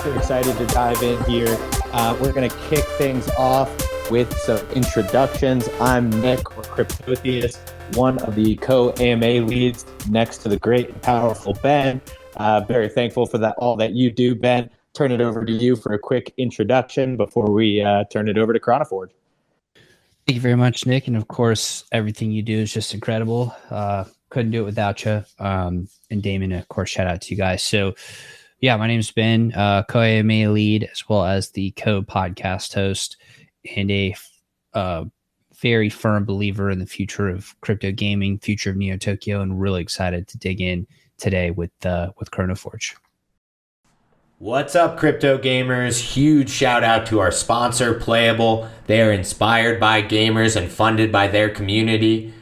super excited to dive in here. We're going to kick things off with some introductions. I'm Nick, or Cryptotheus, one of the co-AMA leads next to the great and powerful Ben. Very thankful for all that you do, Ben. Turn it over to you for a quick introduction before we turn it over to Chronoforge. Thank you very much, Nick. And of course, everything you do is just incredible. Couldn't do it without you. And Damon, of course, shout out to you guys. So, yeah, my name's Ben, co-AMA lead, as well as the co-podcast host, and a very firm believer in the future of crypto gaming, future of Neo Tokyo, and really excited to dig in today with Chronoforge. What's up, crypto gamers? Huge shout out to our sponsor, Playable. They are inspired by gamers and funded by their community.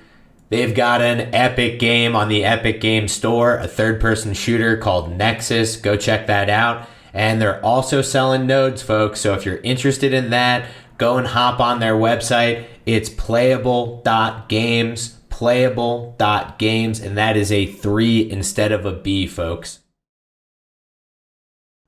They've got an epic game on the Epic Games Store, a third-person shooter called Nexus. Go check that out. And they're also selling nodes, folks. So if you're interested in that, go and hop on their website. It's playable.games, playable.games, and that is a 3 instead of a B, folks.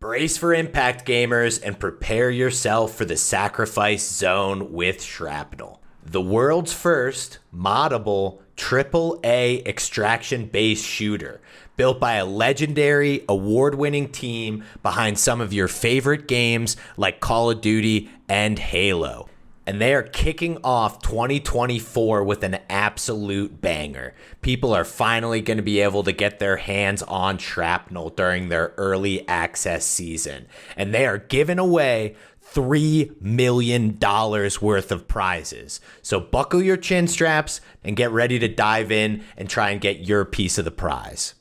Brace for impact, gamers, and prepare yourself for the sacrifice zone with Shrapnel. The world's first moddable AAA extraction-based shooter, built by a legendary, award-winning team behind some of your favorite games like Call of Duty and Halo. And they are kicking off 2024 with an absolute banger. People are finally going to be able to get their hands on Shrapnel during their early access season. And they are giving away $3 million worth of prizes. So buckle your chin straps and get ready to dive in and try and get your piece of the prize.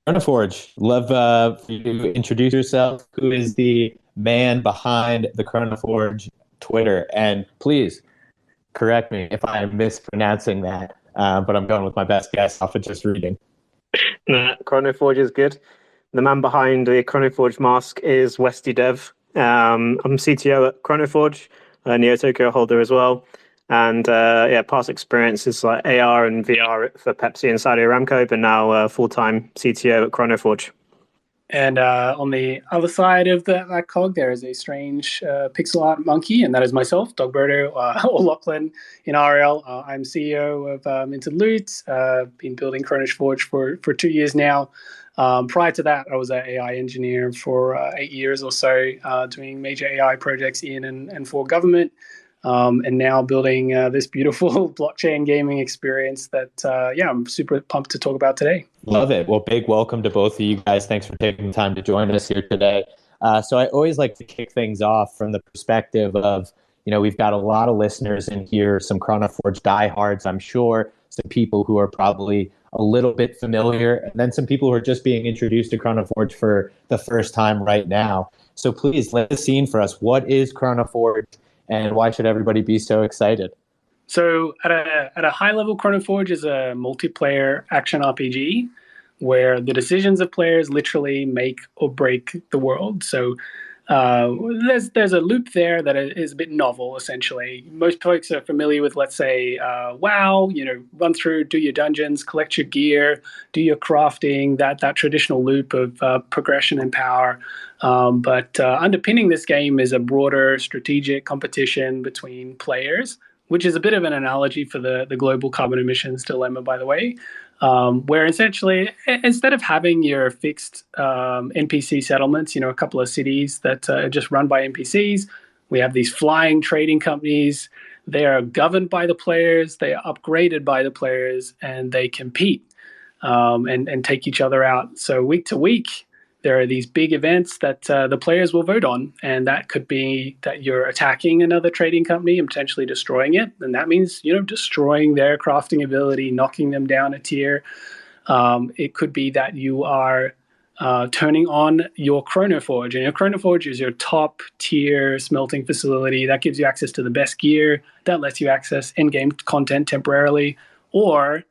Chronoforge, love for you to introduce yourself. Who is the man behind the Chronoforge Twitter? And please correct me if I'm mispronouncing that, but I'm going with my best guess off of just reading. Chronoforge is good. The man behind the Chronoforge mask is Westy Dev. I'm CTO at Chronoforge, a Neo Tokyo holder as well. And past experience is like AR and VR for Pepsi and Saudi Aramco, but now full-time CTO at Chronoforge. And on the other side of that cog, there is a strange pixel art monkey, and that is myself, Dogberto, or Lachlan in RL. I'm CEO of Minted Loot. Been building Chronoforge for 2 years now. Prior to that, I was an AI engineer for 8 years or so, doing major AI projects in and for government. And now building this beautiful blockchain gaming experience that, I'm super pumped to talk about today. Love it. Well, big welcome to both of you guys. Thanks for taking the time to join us here today. So I always like to kick things off from the perspective of, we've got a lot of listeners in here, some Chronoforge diehards, I'm sure, some people who are probably a little bit familiar, and then some people who are just being introduced to Chronoforge for the first time right now. So please let the scene for us. What is Chronoforge? And why should everybody be so excited? So at a high level, Chronoforge is a multiplayer action RPG where the decisions of players literally make or break the world. So there's a loop there that is a bit novel, essentially. Most folks are familiar with, let's say, WoW, run through, do your dungeons, collect your gear, do your crafting, that traditional loop of progression and power. But underpinning this game is a broader strategic competition between players, which is a bit of an analogy for the global carbon emissions dilemma, by the way, where essentially, instead of having your fixed NPC settlements, a couple of cities that are just run by NPCs, we have these flying trading companies. They are governed by the players, they are upgraded by the players, and they compete and take each other out. So week to week, there are these big events that the players will vote on, and that could be that you're attacking another trading company and potentially destroying it, and that means destroying their crafting ability, knocking them down a tier. It could be that you are turning on your Chronoforge, and your Chronoforge is your top tier smelting facility that gives you access to the best gear, that lets you access in-game content temporarily, or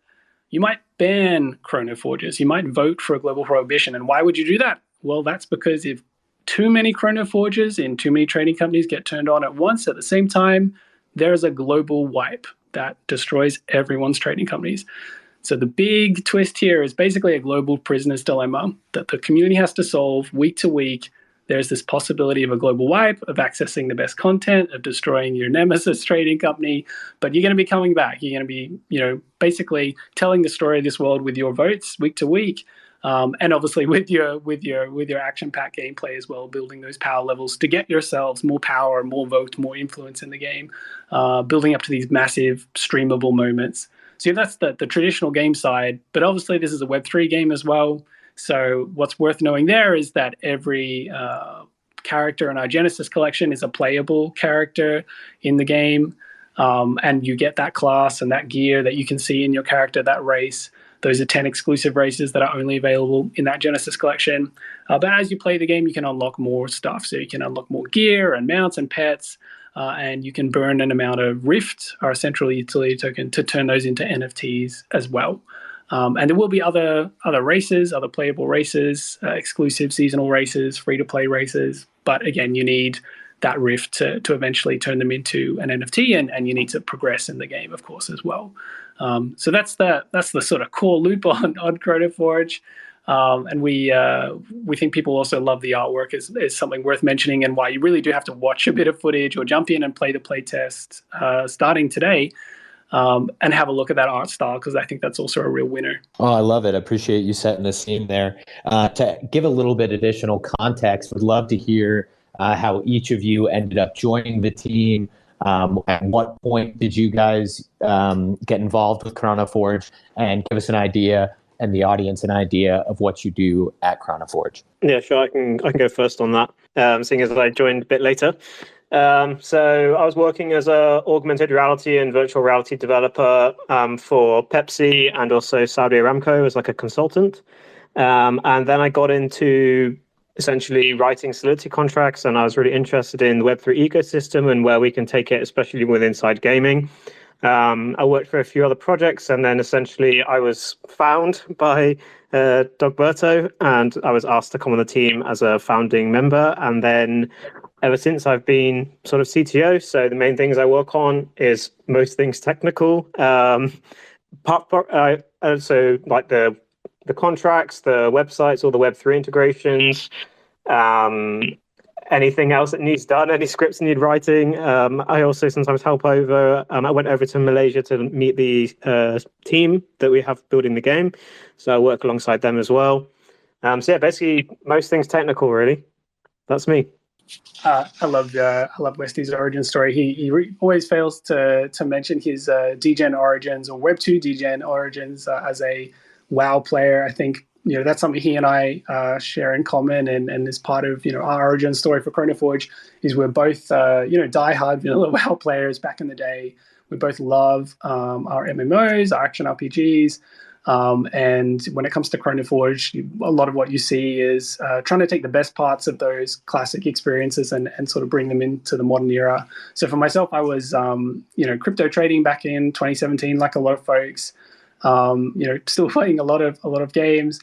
you might ban Chronoforges. You might vote for a global prohibition. And why would you do that? Well, that's because if too many Chronoforges in too many trading companies get turned on at once at the same time, there's a global wipe that destroys everyone's trading companies. So the big twist here is basically a global prisoner's dilemma that the community has to solve week to week. there's this possibility of a global wipe, of accessing the best content, of destroying your nemesis trading company, but you're going to be coming back. You're going to be, basically telling the story of this world with your votes week to week. And obviously with your action-packed gameplay as well, building those power levels to get yourselves more power, more vote, more influence in the game, building up to these massive streamable moments. So that's the traditional game side, but obviously this is a Web3 game as well. So what's worth knowing there is that every character in our Genesis collection is a playable character in the game, and you get that class and that gear that you can see in your character, that race. Those are 10 exclusive races that are only available in that Genesis collection. But as you play the game, you can unlock more stuff. So you can unlock more gear and mounts and pets, and you can burn an amount of Rift, our central utility token, to turn those into NFTs as well. And there will be other races, other playable races, exclusive seasonal races, free-to-play races. But again, you need that Rift to eventually turn them into an NFT, and you need to progress in the game, of course, as well. So that's the sort of core loop on Chronoforge. And we think people also love the artwork is something worth mentioning, and why you really do have to watch a bit of footage or jump in and play the play test starting today, and have a look at that art style, because I think that's also a real winner. Oh, I love it. I appreciate you setting the scene there. To give a little bit additional context, would love to hear how each of you ended up joining the team. At what point did you guys get involved with Chronoforge, and give us an idea, and the audience an idea, of what you do at Chronoforge? Yeah, sure. I can go first on that, seeing as I joined a bit later. So I was working as a augmented reality and virtual reality developer for Pepsi and also Saudi Aramco as like a consultant. And then I got into essentially writing Solidity contracts, and I was really interested in the Web3 ecosystem and where we can take it, especially with inside gaming. I worked for a few other projects, and then essentially I was found by Dogberto, and I was asked to come on the team as a founding member. And then ever since, I've been sort of CTO. So the main things I work on is most things technical. So like the contracts, the websites, all the Web3 integrations, anything else that needs done, any scripts need writing. I also sometimes help over. I went over to Malaysia to meet the team that we have building the game. So I work alongside them as well. So yeah, basically most things technical, really. That's me. I love Westy's origin story. He always fails to mention his DGen origins, or Web2 DGen origins, as a WoW player. I think that's something he and I share in common, and is part of our origin story for Chronoforge. Is we're both diehard vanilla WoW players back in the day. We both love our MMOs, our action RPGs. And when it comes to Chronoforge, a lot of what you see is trying to take the best parts of those classic experiences and sort of bring them into the modern era. So for myself, I was crypto trading back in 2017, like a lot of folks. Still playing a lot of games,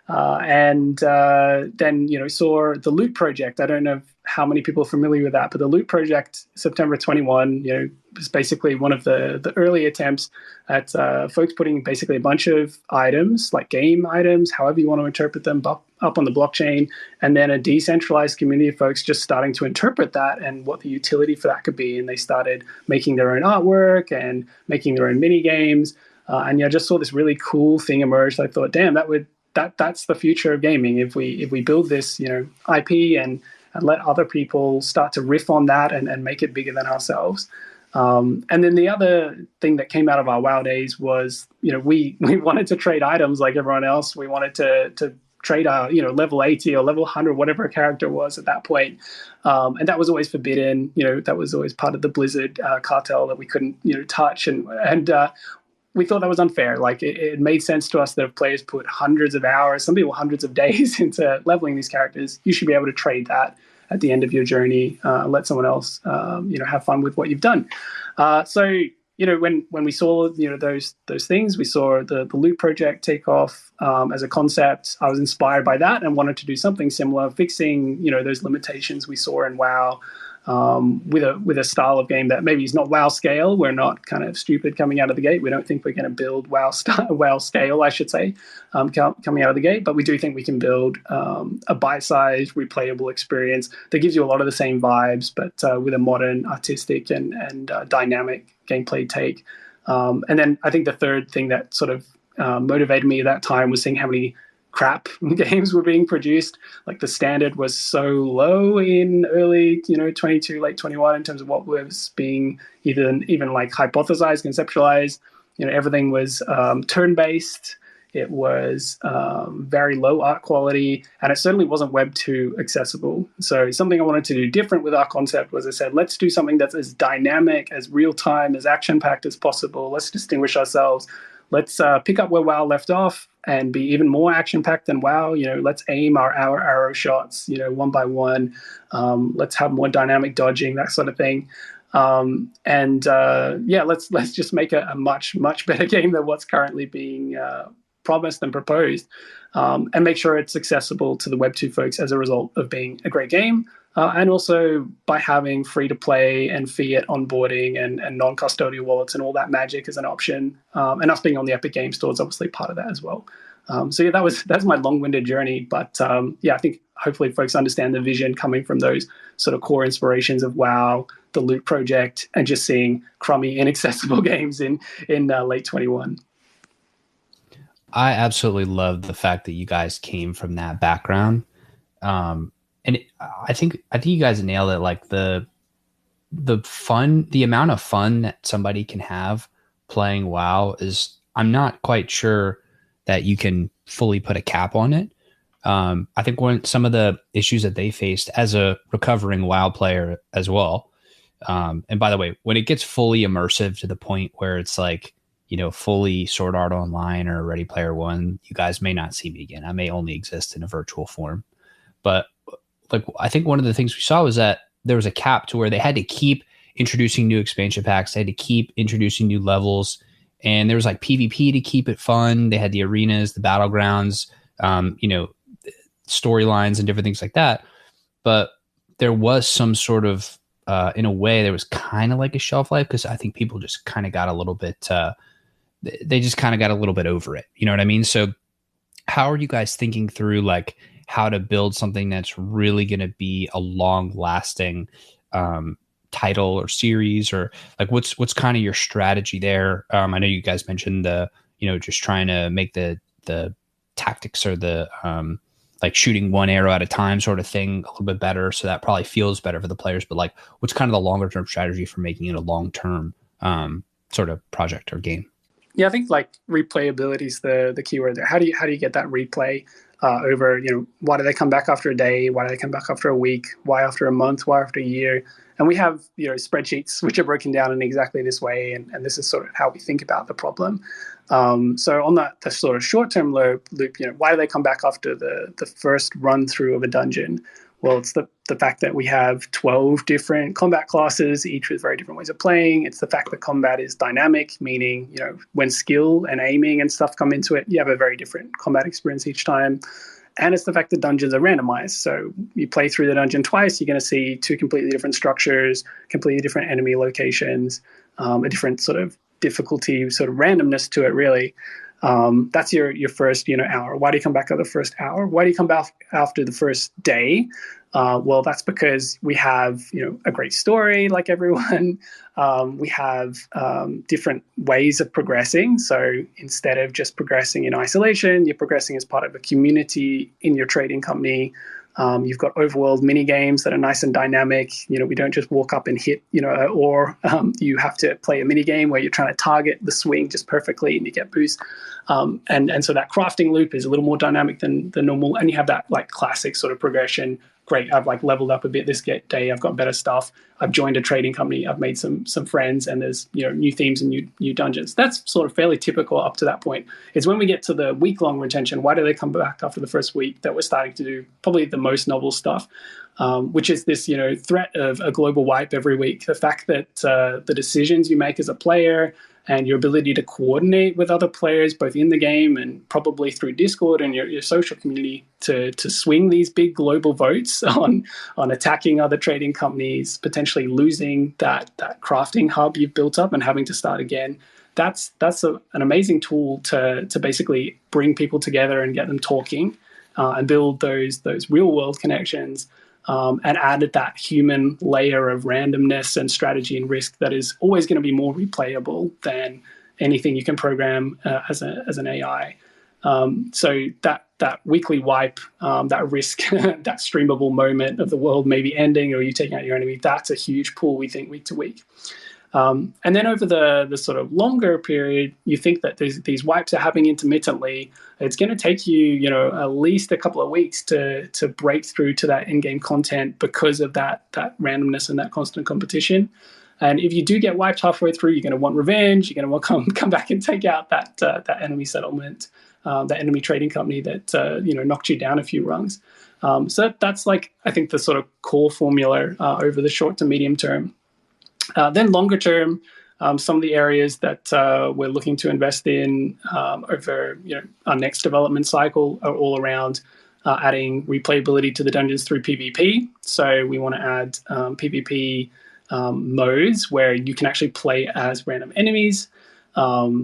and then saw the Loot Project. I don't know how many people are familiar with that, but the Loot Project, September 21, was basically one of the early attempts at folks putting basically a bunch of items, like game items, however you want to interpret them, up on the blockchain, and then a decentralized community of folks just starting to interpret that and what the utility for that could be. And they started making their own artwork and making their own mini games. And I just saw this really cool thing emerge. I thought, damn, that's the future of gaming. If we build this, IP and let other people start to riff on that and make it bigger than ourselves. And then the other thing that came out of our WoW days was, we wanted to trade items like everyone else. We wanted to trade our, level 80 or level 100, whatever a character was at that point. And that was always forbidden. That was always part of the Blizzard cartel that we couldn't, touch. And we thought that was unfair. Like it made sense to us that if players put hundreds of hours, some people hundreds of days into leveling these characters, you should be able to trade that at the end of your journey. Let someone else, have fun with what you've done. So when we saw those things, we saw the Loot Project take off as a concept. I was inspired by that and wanted to do something similar, fixing those limitations we saw in WoW. with a style of game that maybe is not WoW scale. We're not kind of stupid coming out of the gate. We don't think we're going to build WoW scale, I should say, coming out of the gate. But we do think we can build a bite-sized, replayable experience that gives you a lot of the same vibes, but with a modern, artistic, and dynamic gameplay take. And then I think the third thing that sort of motivated me at that time was seeing how many crap games were being produced. Like the standard was so low in early 22, late 21 in terms of what was being even like hypothesized, conceptualized. Everything was turn-based. It was very low art quality, and it certainly wasn't Web 2 accessible. So something I wanted to do different with our concept was I said, let's do something that's as dynamic, as real-time, as action-packed as possible. Let's distinguish ourselves. Let's pick up where WoW left off and be even more action-packed than WoW. Let's aim our arrow shots, one by one. Let's have more dynamic dodging, that sort of thing. Let's just make a much, much better game than what's currently being promised and proposed, and make sure it's accessible to the Web 2 folks as a result of being a great game. And also by having free-to-play and fiat onboarding and non-custodial wallets and all that magic as an option. And us being on the Epic Game Store is obviously part of that as well. That's my long-winded journey. But I think hopefully folks understand the vision coming from those sort of core inspirations of WoW, the Loot Project, and just seeing crummy, inaccessible games in late 21. I absolutely love the fact that you guys came from that background. And I think you guys nailed it. Like the amount of fun that somebody can have playing WoW is, I'm not quite sure that you can fully put a cap on it. I think some of the issues that they faced as a recovering WoW player as well. And by the way, when it gets fully immersive to the point where it's like, fully Sword Art Online or Ready Player One, you guys may not see me again. I may only exist in a virtual form. But like, I think one of the things we saw was that there was a cap to where they had to keep introducing new expansion packs. They had to keep introducing new levels, and there was like PvP to keep it fun. They had the arenas, the battlegrounds, storylines and different things like that. But there was some sort of, in a way, there was kind of like a shelf life, because I think people just kind of got a little bit, they just kind of got a little bit over it. You know what I mean? So how are you guys thinking through like how to build something that's really going to be a long lasting title or series, or like what's kind of your strategy there? I know you guys mentioned just trying to make the tactics or the like shooting one arrow at a time sort of thing a little bit better. So that probably feels better for the players, but like what's kind of the longer term strategy for making it a long-term sort of project or game? Yeah, I think like replayability is the key word there. How do you get that replay over, why do they come back after a day? Why do they come back after a week? Why after a month? Why after a year? And we have, spreadsheets which are broken down in exactly this way. And this is sort of how we think about the problem. So on the sort of short-term loop, why do they come back after the first run through of a dungeon? Well, it's the fact that we have 12 different combat classes, each with very different ways of playing. It's the fact that combat is dynamic, meaning, when skill and aiming and stuff come into it, you have a very different combat experience each time. And it's the fact that dungeons are randomized. So you play through the dungeon twice, you're going to see two completely different structures, completely different enemy locations, a different sort of difficulty, sort of randomness to it, really. That's your first, hour. Why do you come back after the first hour? Why do you come back after the first day? Well, that's because we have, a great story like everyone. We have different ways of progressing. So instead of just progressing in isolation, you're progressing as part of a community in your trading company. You've got overworld mini games that are nice and dynamic. We don't just walk up and hit, or you have to play a mini game where you're trying to target the swing just perfectly and you get boost. And so that crafting loop is a little more dynamic than normal. And you have that like classic sort of progression. Great, I've like leveled up a bit this day. I've got better stuff. I've joined a trading company. I've made some friends, and there's new themes and new dungeons. That's sort of fairly typical up to that point. It's when we get to the week-long retention. Why do they come back after the first week? That we're starting to do probably the most novel stuff, which is this threat of a global wipe every week. The fact that the decisions you make as a player and your ability to coordinate with other players, both in the game and probably through Discord and your social community, to swing these big global votes on attacking other trading companies, potentially losing that crafting hub you've built up and having to start again. That's an amazing tool to basically bring people together and get them talking and build those real world connections. And added that human layer of randomness and strategy and risk that is always going to be more replayable than anything you can program as an AI. So that weekly wipe, that risk, that streamable moment of the world maybe ending or you taking out your enemy, that's a huge pull, we think, week to week. And then over the sort of longer period, you think that these wipes are happening intermittently. It's going to take you, at least a couple of weeks to break through to that in-game content because of that randomness and that constant competition. And if you do get wiped halfway through, you're going to want revenge. You're going to want to come back and take out that enemy settlement, that enemy trading company that knocked you down a few rungs. So that's I think the sort of core formula over the short to medium term. Then longer term, some of the areas that we're looking to invest in over our next development cycle are all around adding replayability to the dungeons through PvP. So we want to add PvP modes where you can actually play as random enemies.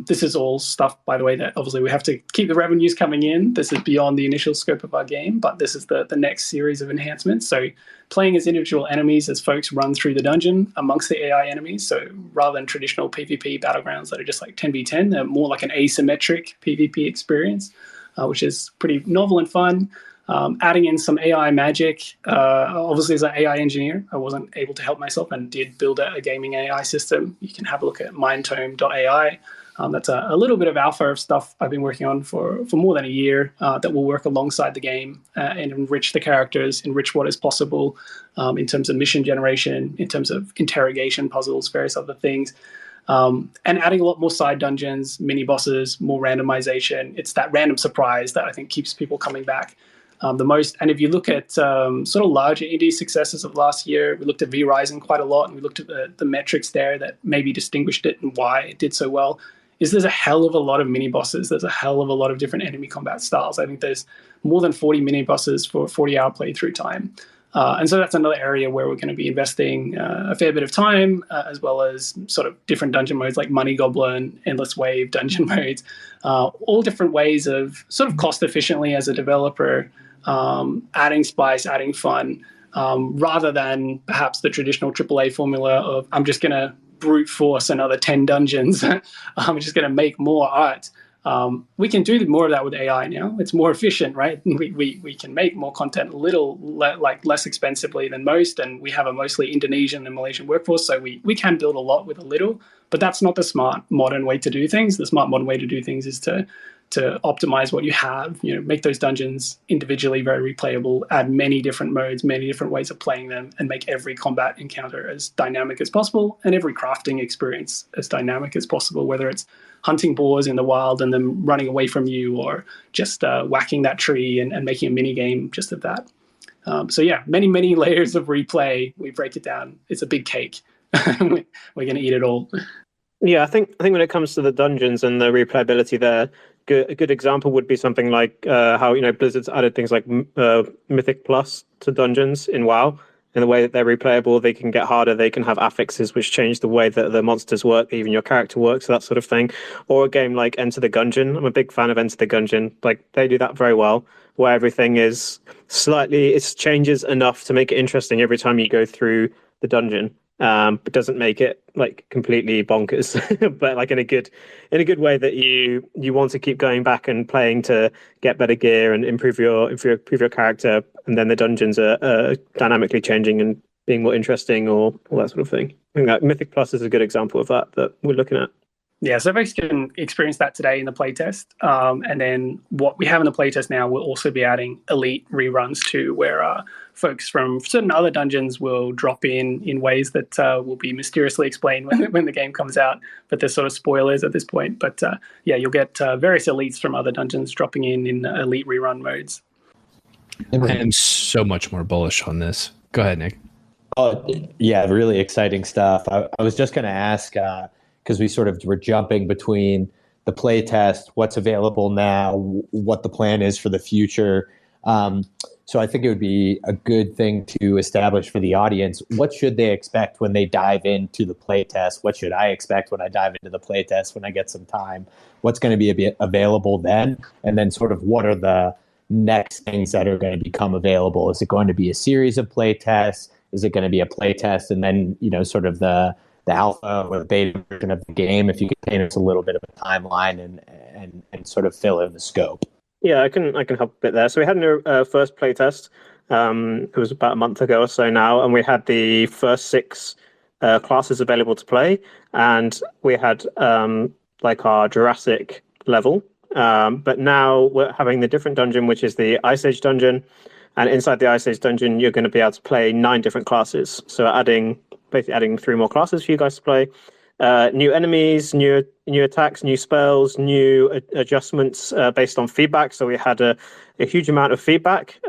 This is all stuff, by the way, that obviously we have to keep the revenues coming in. This is beyond the initial scope of our game, but this is the next series of enhancements. So playing as individual enemies as folks run through the dungeon amongst the AI enemies. So rather than traditional PvP battlegrounds that are just like 10v10, they're more like an asymmetric PvP experience, which is pretty novel and fun. Adding in some AI magic. Obviously, as an AI engineer, I wasn't able to help myself and did build a gaming AI system. You can have a look at mindtome.ai. That's a little bit of alpha of stuff I've been working on for more than a year that will work alongside the game and enrich the characters, enrich what is possible in terms of mission generation, in terms of interrogation puzzles, various other things. And adding a lot more side dungeons, mini bosses, more randomization. It's that random surprise that I think keeps people coming back the most. And if you look at sort of larger indie successes of last year, we looked at V-Rising quite a lot, and we looked at the metrics there that maybe distinguished it and why it did so well. There's a hell of a lot of mini bosses. There's a hell of a lot of different enemy combat styles. I think there's more than 40 mini bosses for 40-hour playthrough time. And so that's another area where we're going to be investing a fair bit of time, as well as sort of different dungeon modes like Money Goblin, Endless Wave dungeon modes, all different ways of sort of cost efficiently as a developer, adding spice, adding fun, rather than perhaps the traditional AAA formula of I'm just going to brute force another 10 dungeons. I'm just going to make more art. We can do more of that with AI now. It's more efficient, right? We can make more content a little less expensively than most, and we have a mostly Indonesian and Malaysian workforce, so we can build a lot with a little, but that's not the smart modern way to do things. The smart modern way to do things is to optimize what you have, make those dungeons individually very replayable, add many different modes, many different ways of playing them, and make every combat encounter as dynamic as possible and every crafting experience as dynamic as possible, whether it's hunting boars in the wild and them running away from you, or just whacking that tree and making a mini game just of that. So yeah, many layers of replay. We break it down. It's a big cake. We're going to eat it all. Yeah, I think when it comes to the dungeons and the replayability there, a good example would be something like how Blizzard's added things like Mythic Plus to dungeons in WoW. In the way that they're replayable, they can get harder. They can have affixes which change the way that the monsters work, even your character works, that sort of thing. Or a game like Enter the Gungeon. I'm a big fan of Enter the Gungeon. They do that very well, where everything is it changes enough to make it interesting every time you go through the dungeon. But doesn't make it completely bonkers, but in a good way that you want to keep going back and playing to get better gear and improve your character, and then the dungeons are dynamically changing and being more interesting, or all that sort of thing. I think that Mythic Plus is a good example of that we're looking at. Yeah, so folks can experience that today in the playtest. And then what we have in the playtest now, we'll also be adding elite reruns to, where folks from certain other dungeons will drop in ways that will be mysteriously explained when the game comes out. But there's sort of spoilers at this point. But yeah, you'll get various elites from other dungeons dropping in elite rerun modes. I am so much more bullish on this. Go ahead, Nick. Oh, yeah, really exciting stuff. I was just going to ask, because we sort of were jumping between the playtest, what's available now, what the plan is for the future. So I think it would be a good thing to establish for the audience. What should they expect when they dive into the playtest? What should I expect when I dive into the playtest when I get some time? What's going to be available then? And then sort of what are the next things that are going to become available? Is it going to be a series of playtests? Is it going to be a playtest and then, sort of the alpha or the beta version of the game? If you could paint us a little bit of a timeline and sort of fill in the scope. Yeah, I can help a bit there. So we had a first playtest. It was about a month ago or so now, and we had the first 6 classes available to play, and we had like our Jurassic level. But now we're having the different dungeon, which is the Ice Age dungeon, and inside the Ice Age dungeon, you're going to be able to play 9 different classes. So basically adding 3 more classes for you guys to play. New enemies, new attacks, new spells, new adjustments based on feedback. So we had a huge amount of feedback,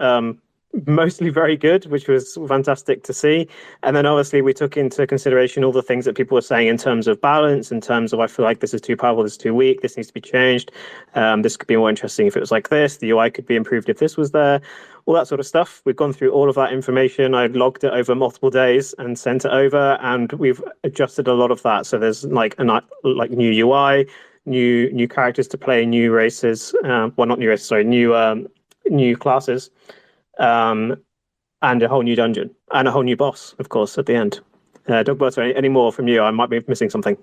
mostly very good, which was fantastic to see. And then obviously we took into consideration all the things that people were saying in terms of balance, in terms of I feel like this is too powerful, this is too weak, this needs to be changed. This could be more interesting if it was like this. The UI could be improved if this was there. All that sort of stuff. We've gone through all of that information. I've logged it over multiple days and sent it over, and we've adjusted a lot of that. So there's like new UI, new characters to play, new races. Well, not new races, sorry, new classes, and a whole new dungeon and a whole new boss, of course, at the end. Dogberto, any more from you? I might be missing something.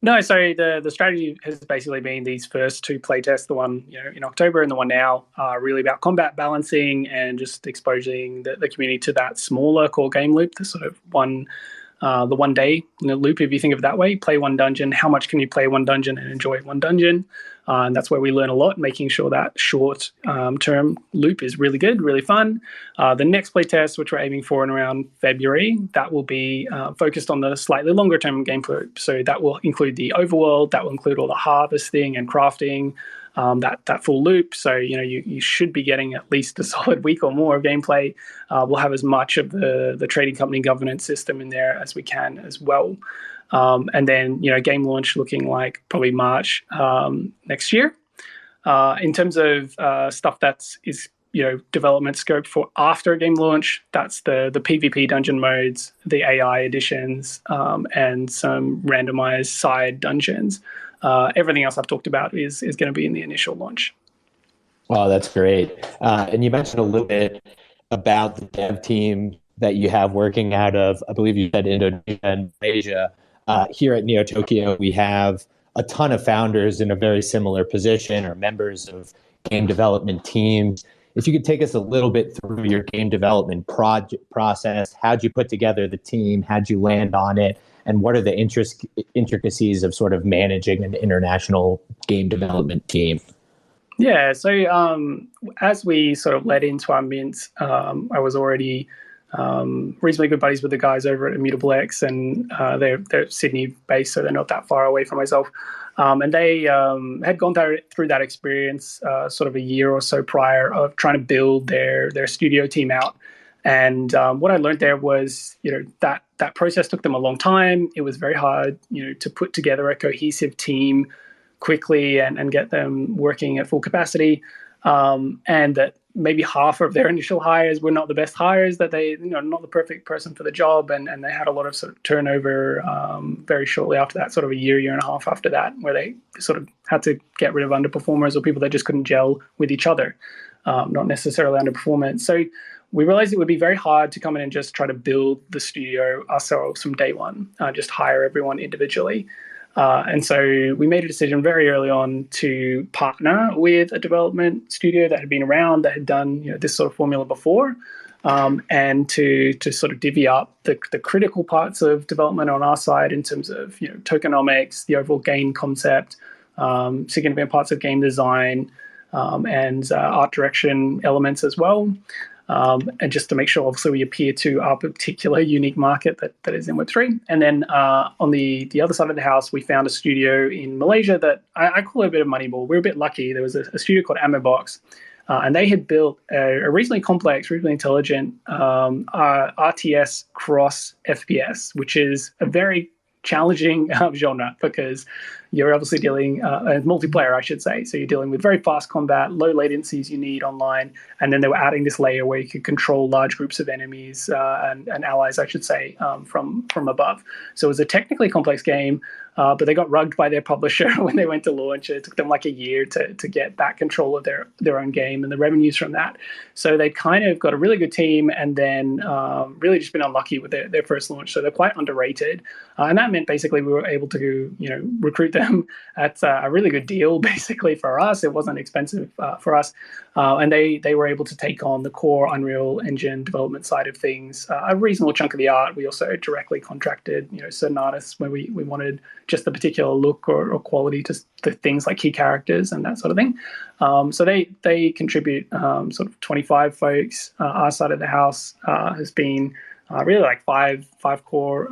No, so the strategy has basically been these first 2 playtests, the one in October and the one now, are really about combat balancing and just exposing the community to that smaller core game loop, the sort of the 1 day loop, if you think of it that way. Play 1 dungeon. How much can you play 1 dungeon and enjoy 1 dungeon? And that's where we learn a lot, making sure that short term loop is really good, really fun. The next playtest, which we're aiming for in around February, that will be focused on the slightly longer term gameplay loop. So that will include the overworld, that will include all the harvesting and crafting, that full loop. So you should be getting at least a solid week or more of gameplay. We'll have as much of the trading company governance system in there as we can as well. And then game launch looking like probably March next year. In terms of stuff is development scope for after a game launch, that's the PvP dungeon modes, the AI additions, and some randomized side dungeons. Everything else I've talked about is going to be in the initial launch. Oh, that's great. And you mentioned a little bit about the dev team that you have working out of, I believe you said Indonesia and Malaysia. Here at Neo Tokyo, we have a ton of founders in a very similar position, or members of game development teams. If you could take us a little bit through your game development process, how'd you put together the team? How'd you land on it? And what are the intricacies of sort of managing an international game development team? Yeah, so as we sort of led into our mint, I was already reasonably good buddies with the guys over at Immutable X, and they're Sydney based, so they're not that far away from myself. And they had gone through that experience sort of a year or so prior of trying to build their studio team out. And what I learned there was, that process took them a long time. It was very hard, to put together a cohesive team quickly and get them working at full capacity. And that maybe half of their initial hires were not the best hires, that they, not the perfect person for the job. And they had a lot of sort of turnover very shortly after that, sort of a year and a half after that, where they sort of had to get rid of underperformers or people that just couldn't gel with each other, not necessarily underperformance. So we realized it would be very hard to come in and just try to build the studio ourselves from day one, just hire everyone individually. And so we made a decision very early on to partner with a development studio that had been around, that had done this sort of formula before, and to sort of divvy up the critical parts of development on our side in terms of tokenomics, the overall game concept, significant parts of game design, and art direction elements as well. And just to make sure, obviously, we appear to our particular unique market that is in Web3. And then on the other side of the house, we found a studio in Malaysia that I call it a bit of Moneyball. We're a bit lucky. There was a studio called Ammobox, and they had built a reasonably complex, reasonably intelligent RTS cross FPS, which is a very challenging genre, because you're obviously dealing multiplayer, I should say. So you're dealing with very fast combat, low latencies you need online, and then they were adding this layer where you could control large groups of enemies and allies, I should say, from above. So it was a technically complex game, but they got rugged by their publisher when they went to launch. It took them like a year to get back control of their own game and the revenues from that. So they kind of got a really good team, and then really just been unlucky with their first launch. So they're quite underrated, and that meant basically we were able to recruit them at a really good deal. Basically for us, it wasn't expensive for us, and they were able to take on the core Unreal Engine development side of things, a reasonable chunk of the art. We also directly contracted certain artists where we wanted just the particular look or quality to the things like key characters and that sort of thing. So they contribute sort of 25 folks. Our side of the house has been really like five core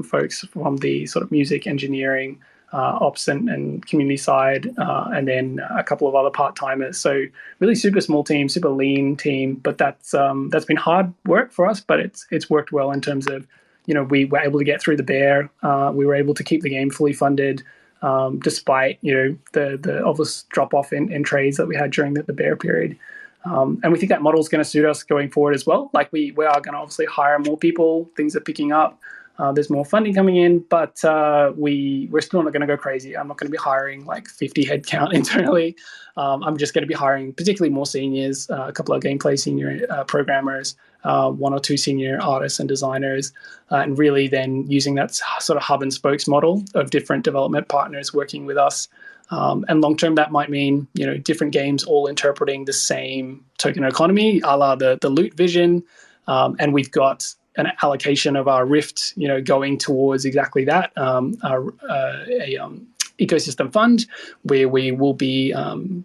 folks from the sort of music engineering, ops and community side, and then a couple of other part-timers. So really super small team, super lean team, but that's been hard work for us, but it's worked well in terms of, we were able to get through the bear. We were able to keep the game fully funded, despite, the obvious drop-off in trades that we had during the bear period. And we think that model is going to suit us going forward as well. Like we are going to obviously hire more people. Things are picking up. There's more funding coming in, but we're still not going to go crazy. I'm not going to be hiring like 50 headcount internally. I'm just going to be hiring particularly more seniors, a couple of gameplay senior programmers, one or two senior artists and designers, and really then using that sort of hub and spokes model of different development partners working with us. And long term, that might mean different games all interpreting the same token economy, a la the loot vision, and we've got an allocation of our Rift, going towards exactly that, ecosystem fund, where we will be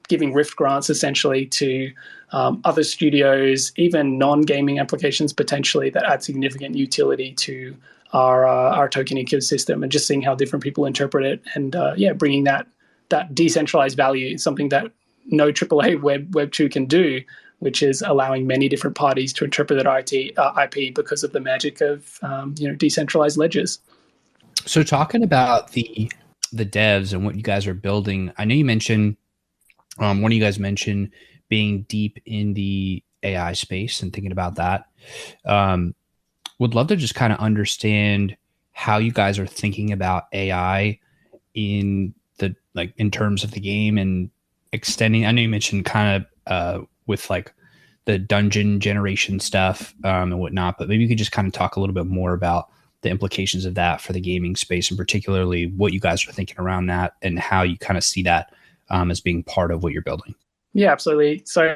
giving Rift grants essentially to other studios, even non-gaming applications potentially, that add significant utility to our token ecosystem, and just seeing how different people interpret it, and bringing that decentralized value, something that no AAA Web 2 can do, which is allowing many different parties to interpret that IP because of the magic of decentralized ledgers. So talking about the devs and what you guys are building, I know you mentioned one of you guys mentioned being deep in the AI space and thinking about that. Would love to just kind of understand how you guys are thinking about AI in terms of the game and extending. I know you mentioned kind of with like the dungeon generation stuff and whatnot, but maybe you could just kind of talk a little bit more about the implications of that for the gaming space, and particularly what you guys are thinking around that and how you kind of see that as being part of what you're building. Yeah, absolutely. So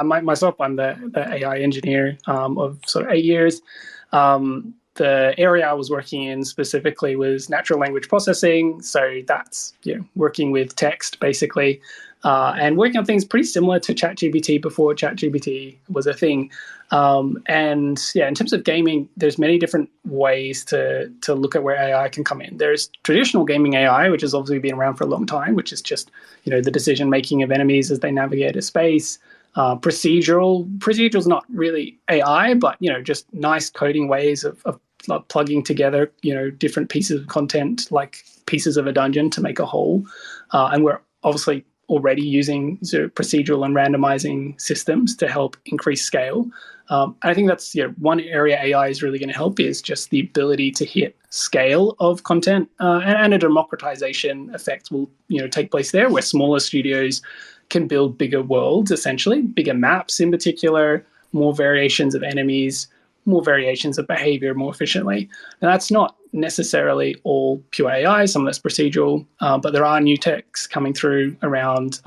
myself, I'm the AI engineer of sort of 8 years. The area I was working in specifically was natural language processing. So that's working with text basically, and working on things pretty similar to ChatGPT before ChatGPT was a thing. In terms of gaming, there's many different ways to look at where AI can come in. There's traditional gaming AI, which has obviously been around for a long time, which is just the decision making of enemies as they navigate a space. Procedural's not really AI, but just nice coding ways of plugging together different pieces of content, like pieces of a dungeon, to make a whole. And we're obviously already using sort of procedural and randomizing systems to help increase scale. And I think that's one area AI is really going to help, is just the ability to hit scale of content, and a democratization effect will take place there, where smaller studios can build bigger worlds, essentially bigger maps in particular, more variations of enemies, more variations of behavior more efficiently. Now, that's not necessarily all pure AI. Some of that's procedural, but there are new techs coming through around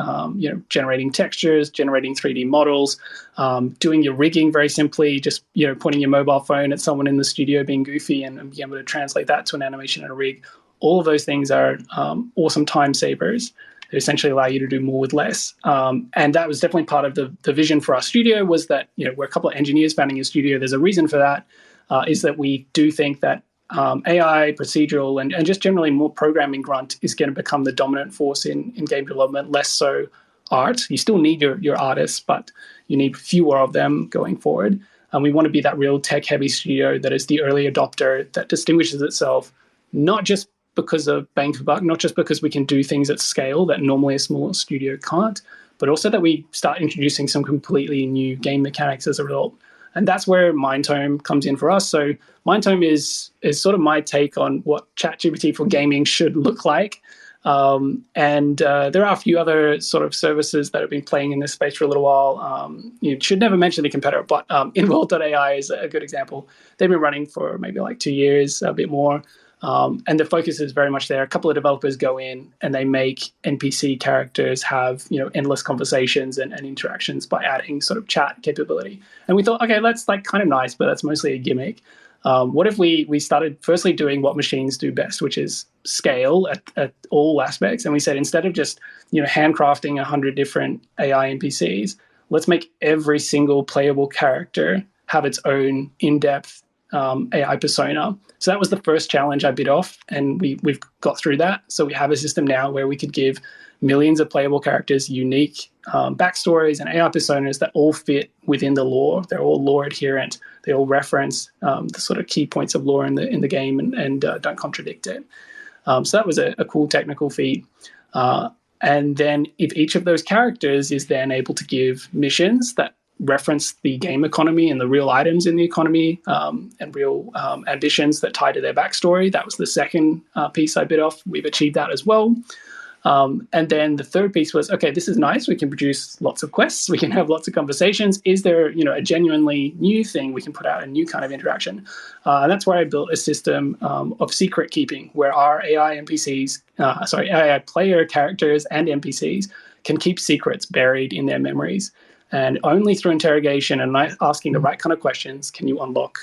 generating textures, generating 3D models, doing your rigging very simply, just pointing your mobile phone at someone in the studio being goofy and being able to translate that to an animation and a rig. All of those things are awesome time savers. They essentially allow you to do more with less. And that was definitely part of the vision for our studio, was that we're a couple of engineers founding a studio. There's a reason for that, is that we do think that AI, procedural, and just generally more programming grunt is going to become the dominant force in game development, less so art. You still need your artists, but you need fewer of them going forward. And we want to be that real tech-heavy studio that is the early adopter, that distinguishes itself not just because of bang for buck, not just because we can do things at scale that normally a smaller studio can't, but also that we start introducing some completely new game mechanics as a result. And that's where Mindtome comes in for us. So Mindtome is sort of my take on what ChatGPT for gaming should look like. And there are a few other sort of services that have been playing in this space for a little while. You should never mention the competitor, but InWorld.ai is a good example. They've been running for maybe like 2 years, a bit more. And the focus is very much there. A couple of developers go in and they make NPC characters have, endless conversations and interactions by adding sort of chat capability. And we thought, okay, that's like kind of nice, but that's mostly a gimmick. What if we started firstly doing what machines do best, which is scale at all aspects? And we said, instead of just, handcrafting 100 different AI NPCs, let's make every single playable character have its own in-depth AI persona. So that was the first challenge I bit off, and we've got through that. So we have a system now where we could give millions of playable characters unique backstories and AI personas that all fit within the lore. They're all lore adherent. They all reference the sort of key points of lore in the game and don't contradict it. So that was a cool technical feat. And then if each of those characters is then able to give missions that reference the game economy and the real items in the economy and real ambitions that tie to their backstory. That was the second piece I bit off. We've achieved that as well. And then the third piece was, okay, this is nice. We can produce lots of quests. We can have lots of conversations. Is there, a genuinely new thing we can put out, a new kind of interaction? And that's where I built a system of secret keeping, where our AI player characters and NPCs can keep secrets buried in their memories. And only through interrogation and asking the right kind of questions can you unlock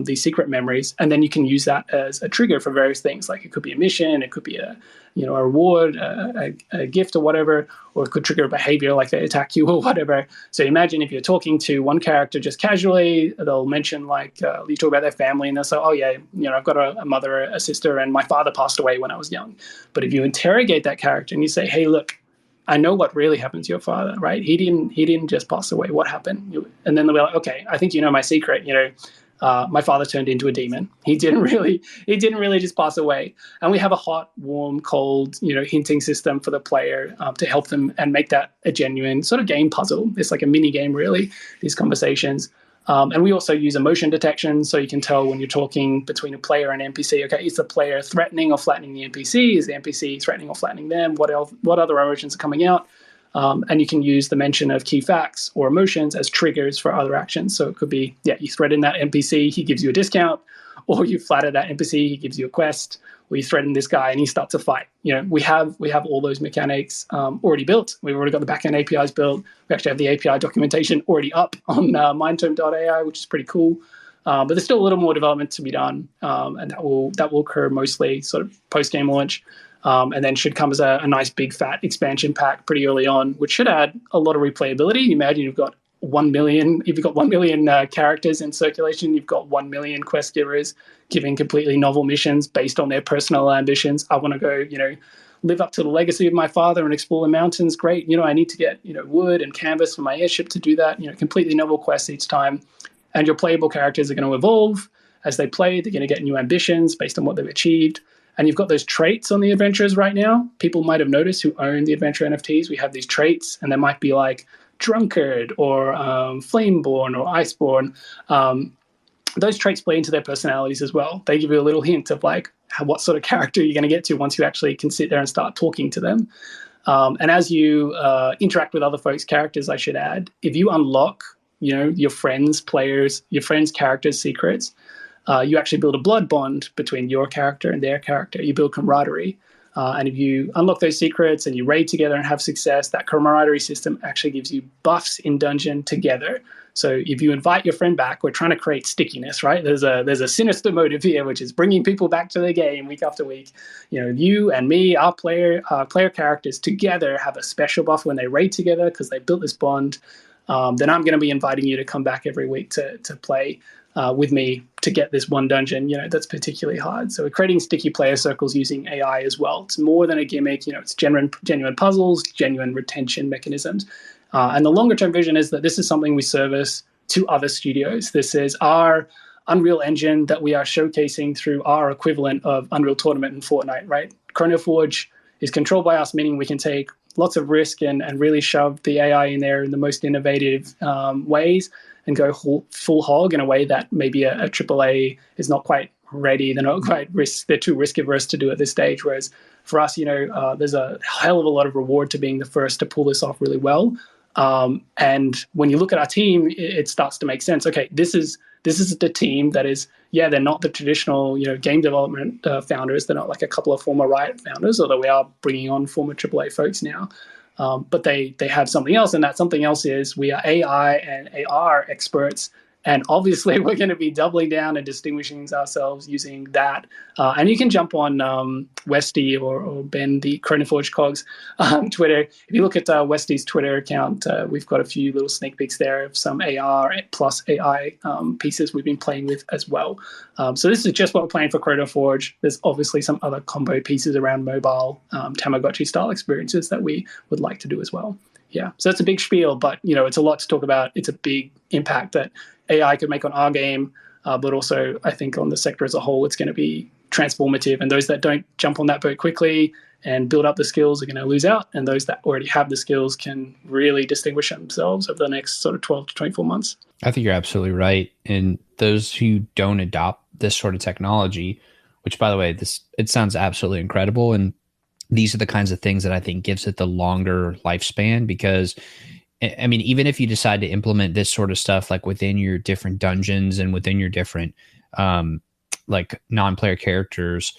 these secret memories. And then you can use that as a trigger for various things. Like it could be a mission, it could be a reward, a gift or whatever, or it could trigger a behavior like they attack you or whatever. So imagine if you're talking to one character just casually, they'll mention you talk about their family and they'll say, oh yeah, I've got a mother, a sister, and my father passed away when I was young. But if you interrogate that character and you say, hey, look, I know what really happened to your father, right? He didn't just pass away. What happened? And then they'll be like, okay, I think you know my secret. My father turned into a demon. He didn't really just pass away. And we have a hot, warm, cold, hinting system for the player to help them and make that a genuine sort of game puzzle. It's like a mini game, really, these conversations. And we also use emotion detection, so you can tell when you're talking between a player and NPC, okay, is the player threatening or flattening the NPC? Is the NPC threatening or flattening them? What other emotions are coming out? And you can use the mention of key facts or emotions as triggers for other actions. So it could be, you threaten that NPC, he gives you a discount, or you flatter that NPC, he gives you a quest, or you threaten this guy and he starts a fight. We have all those mechanics already built. We've already got the backend APIs built. We actually have the API documentation already up on mindtome.ai, which is pretty cool. But there's still a little more development to be done, and that will occur mostly sort of post-game launch, and then should come as a nice big fat expansion pack pretty early on, which should add a lot of replayability. Imagine you've got 1 million. If you've got 1 million characters in circulation, you've got 1 million quest givers giving completely novel missions based on their personal ambitions. I want to go, live up to the legacy of my father and explore the mountains. Great. I need to get, wood and canvas for my airship to do that. Completely novel quests each time. And your playable characters are going to evolve as they play. They're going to get new ambitions based on what they've achieved. And you've got those traits on the adventurers right now. People might have noticed who own the adventure NFTs. We have these traits, and they might be like drunkard or flameborn or iceborn. Those traits play into their personalities as well. They give you a little hint of what sort of character you're going to get to once you actually can sit there and start talking to them. And as you interact with other folks' characters, I should add, if you unlock, your friends' characters' secrets, you actually build a blood bond between your character and their character. You build camaraderie. And if you unlock those secrets and you raid together and have success, that camaraderie system actually gives you buffs in dungeon together. So if you invite your friend back, we're trying to create stickiness, right? There's a sinister motive here, which is bringing people back to the game week after week. You and me, our player characters together have a special buff when they raid together because they built this bond. Then I'm going to be inviting you to come back every week to play with me to get this one dungeon, that's particularly hard. So we're creating sticky player circles using AI as well. It's more than a gimmick, it's genuine puzzles, genuine retention mechanisms. And the longer term vision is that this is something we service to other studios. This is our Unreal Engine that we are showcasing through our equivalent of Unreal Tournament in Fortnite, right? Chronoforge is controlled by us, meaning we can take lots of risk and really shove the AI in there in the most innovative ways and go full hog in a way that maybe a AAA is not quite ready. They're not quite they're too risk averse to do at this stage. Whereas for us, there's a hell of a lot of reward to being the first to pull this off really well. And when you look at our team, it starts to make sense. Okay, this is the team that is, they're not the traditional, game development founders. They're not like a couple of former Riot founders, although we are bringing on former AAA folks now. But they have something else, and that something else is we are AI and AR experts. And obviously, we're going to be doubling down and distinguishing ourselves using that. And you can jump on Westy or Ben, the Chronoforge Cogs, Twitter. If you look at Westy's Twitter account, we've got a few little sneak peeks there of some AR plus AI pieces we've been playing with as well. So this is just what we're playing for Chronoforge. There's obviously some other combo pieces around mobile Tamagotchi-style experiences that we would like to do as well. Yeah, so it's a big spiel, but it's a lot to talk about. It's a big impact that AI could make on our game, but also I think on the sector as a whole, it's going to be transformative. And those that don't jump on that boat quickly and build up the skills are going to lose out. And those that already have the skills can really distinguish themselves over the next sort of 12 to 24 months. I think you're absolutely right. And those who don't adopt this sort of technology, which by the way, it sounds absolutely incredible. And these are the kinds of things that I think gives it the longer lifespan, because I mean, even if you decide to implement this sort of stuff, like within your different dungeons and within your different, like non-player characters,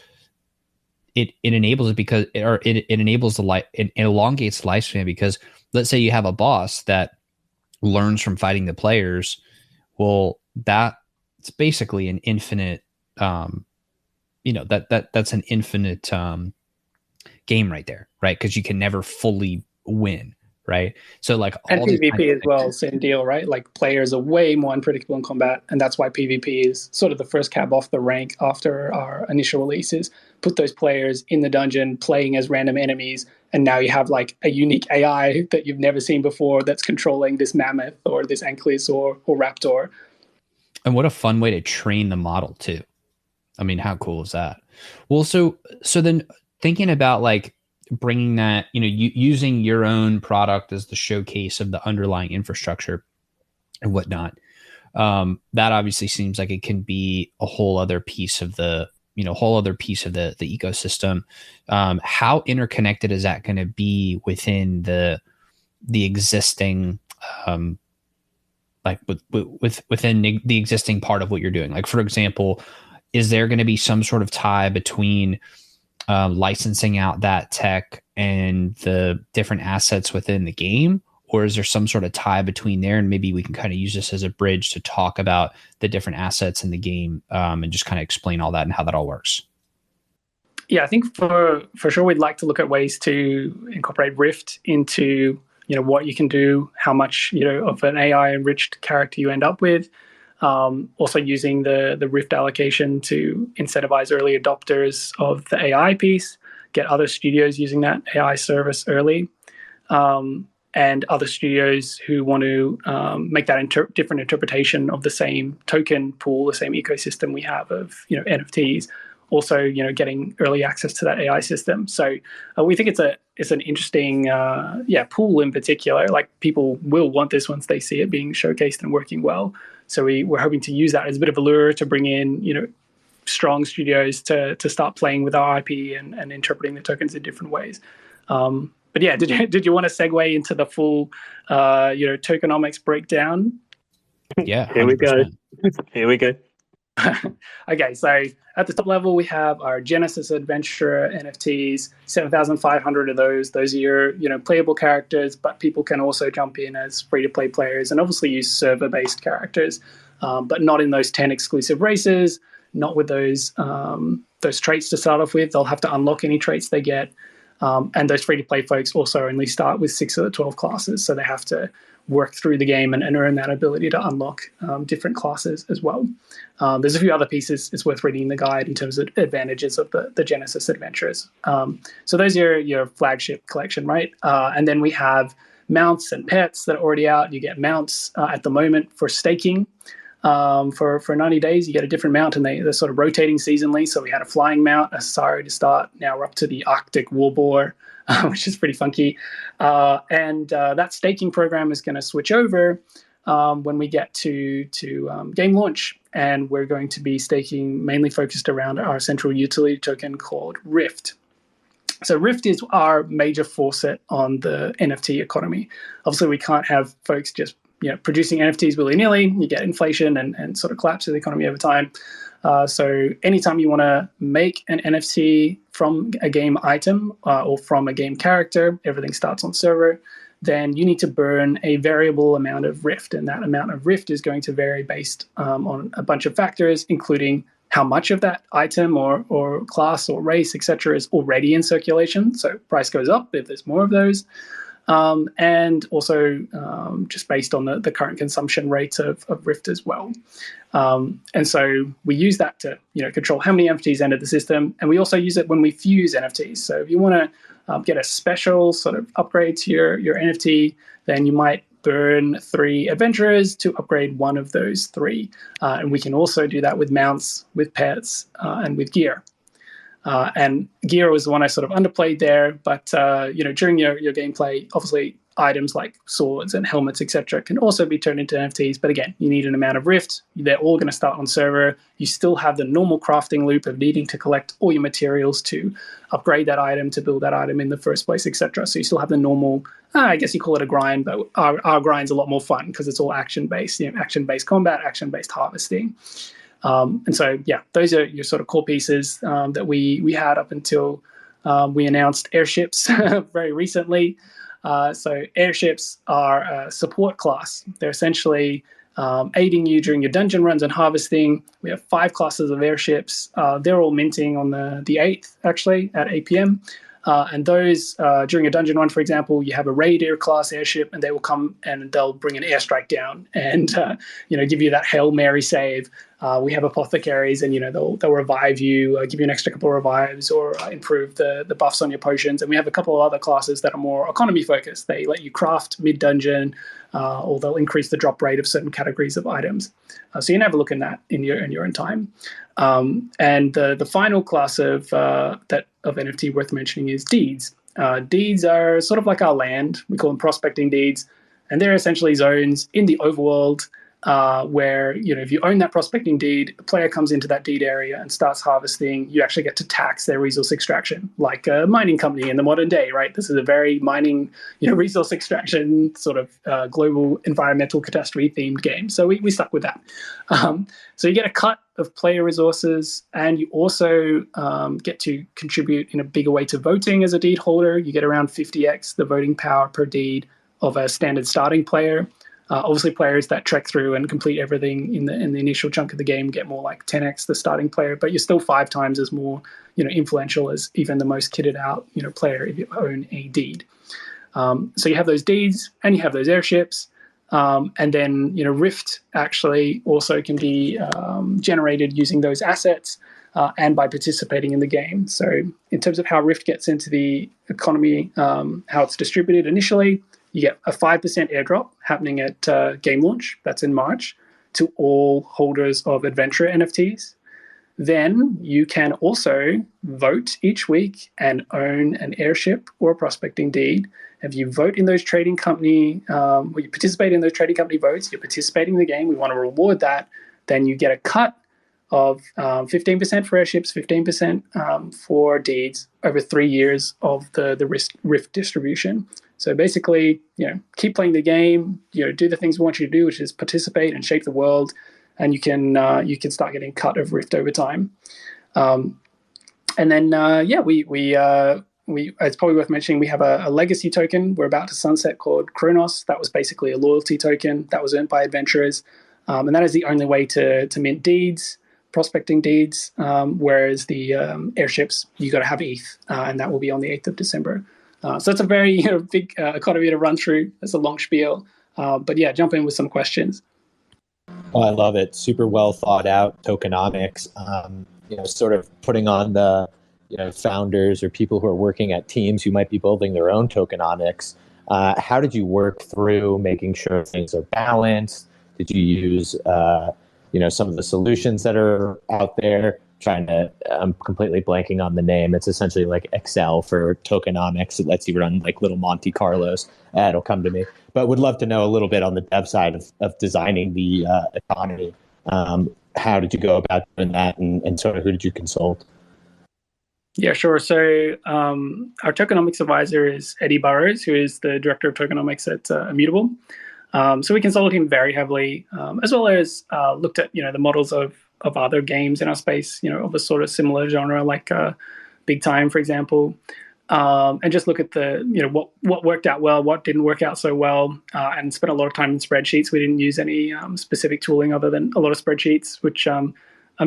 it enables it because, it enables it elongates the lifespan, because let's say you have a boss that learns from fighting the players. Well, that's basically an infinite, that's an infinite, game right there, right? Because you can never fully win, right? So like all and PvP as well, same deal, right? Like players are way more unpredictable in combat, and that's why PvP is sort of the first cab off the rank after our initial releases. Put those players in the dungeon playing as random enemies, and now you have like a unique AI that you've never seen before that's controlling this mammoth or this ankylos or raptor. And what a fun way to train the model too. I mean, how cool is that? Well, so then thinking about like bringing that, using your own product as the showcase of the underlying infrastructure and whatnot, that obviously seems like it can be a whole other piece of the, the ecosystem. How interconnected is that going to be within the existing, within the existing part of what you're doing? Like, for example, is there going to be some sort of tie between licensing out that tech and the different assets within the game? Or is there some sort of tie between there? And maybe we can kind of use this as a bridge to talk about the different assets in the game, and just kind of explain all that and how that all works. Yeah, I think for sure we'd like to look at ways to incorporate Rift into, what you can do, how much, of an AI enriched character you end up with. Also using the Rift allocation to incentivize early adopters of the AI piece, get other studios using that AI service early, and other studios who want to make that different interpretation of the same token pool, the same ecosystem we have of NFTs. Also, getting early access to that AI system. So we think it's an interesting pool in particular. Like people will want this once they see it being showcased and working well. So we're hoping to use that as a bit of a lure to bring in, strong studios to start playing with our IP and interpreting the tokens in different ways. But yeah, did you want to segue into the full, tokenomics breakdown? Yeah, 100%. Here we go. Okay, so at the top level, we have our Genesis Adventurer NFTs, 7,500 of those. Those are your, playable characters, but people can also jump in as free-to-play players and obviously use server-based characters, but not in those 10 exclusive races, not with those traits to start off with. They'll have to unlock any traits they get. And those free-to-play folks also only start with 6 of the 12 classes, so they have to work through the game and earn that ability to unlock different classes as well. There's a few other pieces it's worth reading in the guide in terms of advantages of the Genesis Adventurers. So those are your flagship collection, right? And then we have mounts and pets that are already out. You get mounts at the moment for staking. for 90 days. You get a different mount, and they're sort of rotating seasonally. So we had a flying mount, a Sari to start. Now we're up to the Arctic war boar, which is pretty funky. And that staking program is going to switch over when we get to game launch. And we're going to be staking mainly focused around our central utility token called Rift. So Rift is our major faucet on the NFT economy. Obviously, we can't have folks just producing NFTs willy-nilly. You get inflation and sort of collapse of the economy over time. So anytime you want to make an NFT from a game item or from a game character, everything starts on server, then you need to burn a variable amount of Rift. And that amount of Rift is going to vary based on a bunch of factors, including how much of that item or class or race, etc., is already in circulation. So price goes up if there's more of those. And also just based on the current consumption rates of Rift as well. And so we use that to control how many NFTs enter the system. And we also use it when we fuse NFTs. So if you want to get a special sort of upgrade to your NFT, then you might burn 3 adventurers to upgrade one of those 3. And we can also do that with mounts, with pets, and with gear. And gear was the one I sort of underplayed there, but during your gameplay, obviously items like swords and helmets, etc., can also be turned into NFTs. But again, you need an amount of Rift. They're all going to start on server. You still have the normal crafting loop of needing to collect all your materials to upgrade that item, to build that item in the first place, etc. So you still have the normal, I guess you call it a grind, but our grind's a lot more fun because it's all action-based, action-based combat, action-based harvesting. And so, those are your sort of core pieces that we had up until we announced airships very recently. So airships are a support class. They're essentially aiding you during your dungeon runs and harvesting. We have 5 classes of airships. They're all minting on the 8th, actually, at 8 p.m. And those, during a dungeon run, for example, you have a Raider class airship, and they will come and they'll bring an airstrike down and give you that Hail Mary save. We have apothecaries, and they'll revive you, give you an extra couple of revives, or improve the buffs on your potions. And we have a couple of other classes that are more economy focused. They let you craft mid dungeon, or they'll increase the drop rate of certain categories of items. So you can have a look in that in your own time. And the final class of NFT worth mentioning is deeds. Deeds are sort of like our land. We call them prospecting deeds, and they're essentially zones in the overworld where if you own that prospecting deed, a player comes into that deed area and starts harvesting. You actually get to tax their resource extraction, like a mining company in the modern day, right? This is a very mining, resource extraction sort of global environmental catastrophe themed game. So we stuck with that. So you get a cut of player resources, and you also get to contribute in a bigger way to voting as a deed holder. You get around 50x the voting power per deed of a standard starting player. Obviously, players that trek through and complete everything in the initial chunk of the game get more like 10x the starting player, but you're still 5 times as more influential as even the most kitted out player if you own a deed. So you have those deeds and you have those airships, and then Rift actually also can be generated using those assets and by participating in the game. So in terms of how Rift gets into the economy, how it's distributed initially. You get a 5% airdrop happening at game launch, that's in March, to all holders of Adventure NFTs. Then you can also vote each week and own an airship or a prospecting deed. If you vote in those trading company, or you participate in those trading company votes, you're participating in the game, we want to reward that, then you get a cut of 15% for airships, 15% for deeds over 3 years of the Rift distribution. So basically, keep playing the game, do the things we want you to do, which is participate and shape the world, and you can start getting cut of Rift over time. And then we it's probably worth mentioning we have a legacy token we're about to sunset called Chronos. That was basically a loyalty token that was earned by adventurers, and that is the only way to mint deeds, prospecting deeds. Whereas the airships, you got to have ETH, and that will be on the 8th of December. So it's a very big economy to run through. It's a long spiel. But yeah, jump in with some questions. Oh, I love it. Super well thought out tokenomics. Sort of putting on the founders or people who are working at teams who might be building their own tokenomics. How did you work through making sure things are balanced? Did you use some of the solutions that are out there. I'm completely blanking on the name. It's essentially like Excel for tokenomics. It lets you run like little Monte Carlos. It'll come to me. But would love to know a little bit on the dev side of designing the economy. How did you go about doing that, and sort of who did you consult? Yeah, sure. So our tokenomics advisor is Eddie Burrows, who is the director of tokenomics at Immutable. So we consulted him very heavily, as well as looked at the models of other games in our space, of a sort of similar genre, like Big Time, for example, and just look at the what worked out well, what didn't work out so well, and spent a lot of time in spreadsheets. We didn't use any specific tooling other than a lot of spreadsheets, which I'm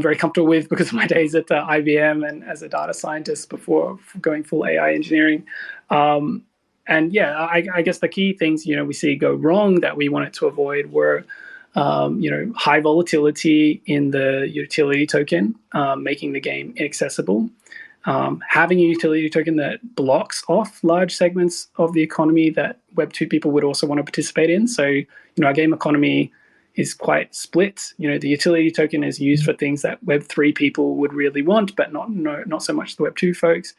very comfortable with because of my days at IBM and as a data scientist before going full AI engineering. And yeah, I guess the key things we see go wrong that we wanted to avoid were high volatility in the utility token, making the game inaccessible. Having a utility token that blocks off large segments of the economy that Web2 people would also want to participate in. So, our game economy is quite split. The utility token is used for things that Web3 people would really want, but not so much the Web2 folks.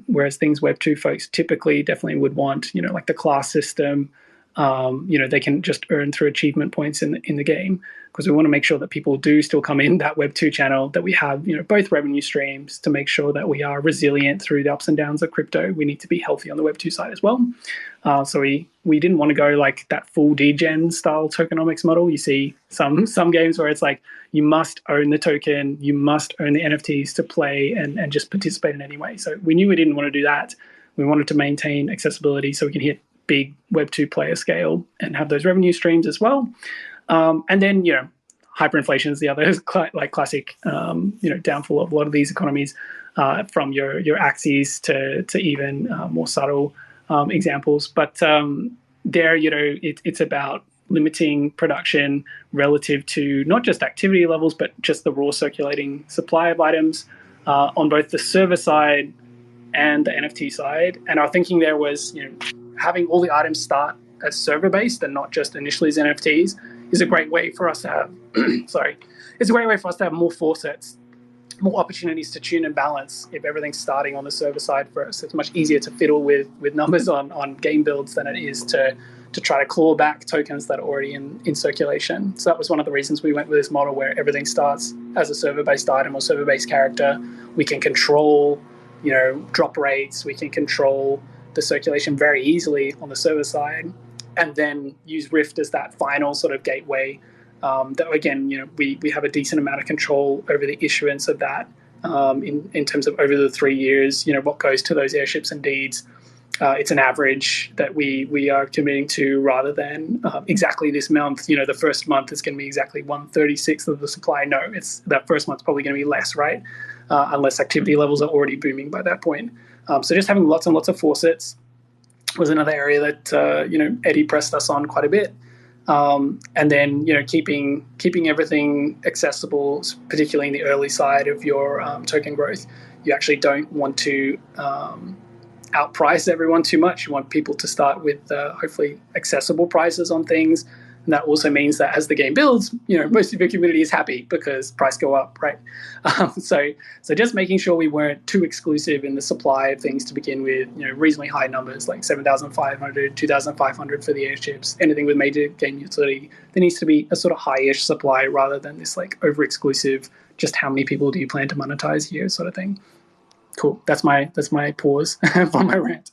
Whereas things Web2 folks typically definitely would want, like the class system, they can just earn through achievement points in the game, because we want to make sure that people do still come in that Web2 channel, that we have both revenue streams to make sure that we are resilient through the ups and downs of crypto. We need to be healthy on the Web2 side as well. So we didn't want to go like that full degen style tokenomics model. You see some games where it's like you must own the token, you must own the NFTs to play and just participate in any way. So we knew we didn't want to do that. We wanted to maintain accessibility so we can hit big Web2 player scale and have those revenue streams as well. And then, hyperinflation is the other classic, downfall of a lot of these economies, from your axes to even more subtle examples. But there, it's about limiting production relative to not just activity levels, but just the raw circulating supply of items on both the server side and the NFT side. And our thinking there was, having all the items start as server-based and not just initially as NFTs is a great way for us to have, it's a great way for us to have more faucets, more opportunities to tune and balance if everything's starting on the server side first. It's much easier to fiddle with numbers on game builds than it is to try to claw back tokens that are already in circulation. So that was one of the reasons we went with this model where everything starts as a server-based item or server-based character. We can control, drop rates. We can control the circulation very easily on the server side, and then use Rift as that final sort of gateway. That again, we have a decent amount of control over the issuance of that in terms of over the 3 years. What goes to those airships and deeds. It's an average that we are committing to rather than exactly this month. The first month is going to be exactly 1/36 of the supply. No, it's that first month's probably going to be less, right? Unless activity levels are already booming by that point. So just having lots and lots of faucets was another area that Eddie pressed us on quite a bit, and then keeping everything accessible, particularly in the early side of your token growth. You actually don't want to outprice everyone too much. You want people to start with hopefully accessible prices on things. And that also means that as the game builds, most of your community is happy because price go up, right? So just making sure we weren't too exclusive in the supply of things to begin with, reasonably high numbers like 7,500, 2,500 for the airships, anything with major game utility. There needs to be a sort of high-ish supply rather than this like over-exclusive, just how many people do you plan to monetize here sort of thing. Cool. That's my pause for my rant.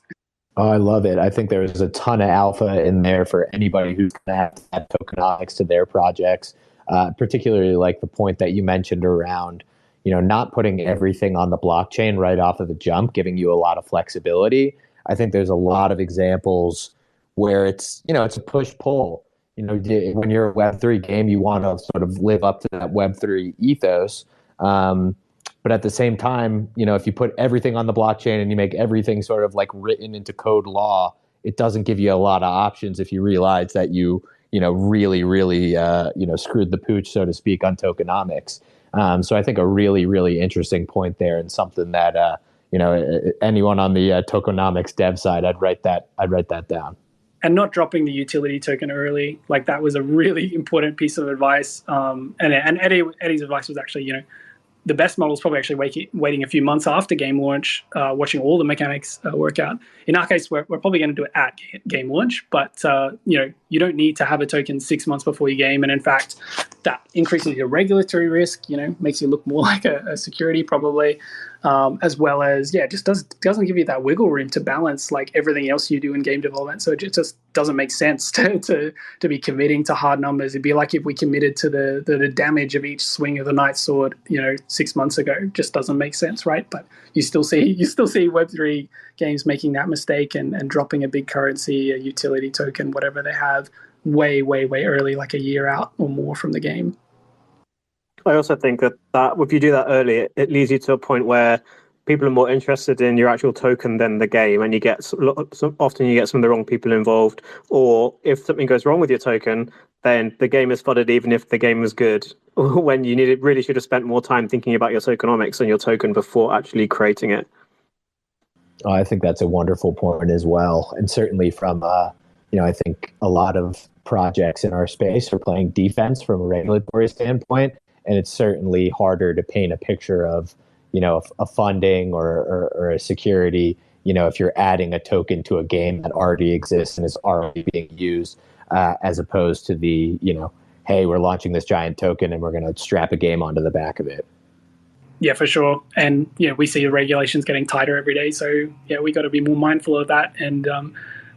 Oh, I love it. I think there's a ton of alpha in there for anybody who's going to have to add tokenomics to their projects, particularly like the point that you mentioned around, not putting everything on the blockchain right off of the jump, giving you a lot of flexibility. I think there's a lot of examples where it's a push-pull. When you're a Web3 game, you want to sort of live up to that Web3 ethos. But at the same time, if you put everything on the blockchain and you make everything sort of like written into code law, it doesn't give you a lot of options if you realize that you really, really, screwed the pooch, so to speak, on tokenomics. So I think a really, really interesting point there, and something that, anyone on the tokenomics dev side, I'd write that down. and not dropping the utility token early. Like that was a really important piece of advice. And Eddie's advice was actually, the best model is probably actually waiting a few months after game launch, watching all the mechanics work out. In our case, we're probably going to do it at game launch, but you don't need to have a token 6 months before your game. And in fact, that increases your regulatory risk. Makes you look more like a security probably, as well as it just doesn't give you that wiggle room to balance like everything else you do in game development. So it just doesn't make sense to be committing to hard numbers. It'd be like if we committed to the damage of each swing of the Night Sword, 6 months ago. It just doesn't make sense, right? But you still see Web3 games making that mistake and dropping a big currency, a utility token, whatever they have, way early, like a year out or more from the game. I also think that if you do that early, it leads you to a point where people are more interested in your actual token than the game, and often you get some of the wrong people involved. Or if something goes wrong with your token, then the game is flooded, even if the game was good. When you really should have spent more time thinking about your tokenomics and your token before actually creating it. Oh, I think that's a wonderful point as well, and certainly from I think a lot of projects in our space are playing defense from a regulatory standpoint. And it's certainly harder to paint a picture of, a funding or a security, if you're adding a token to a game that already exists and is already being used, as opposed to the, hey, we're launching this giant token and we're going to strap a game onto the back of it. Yeah, for sure. And, we see the regulations getting tighter every day. So, we got to be more mindful of that. And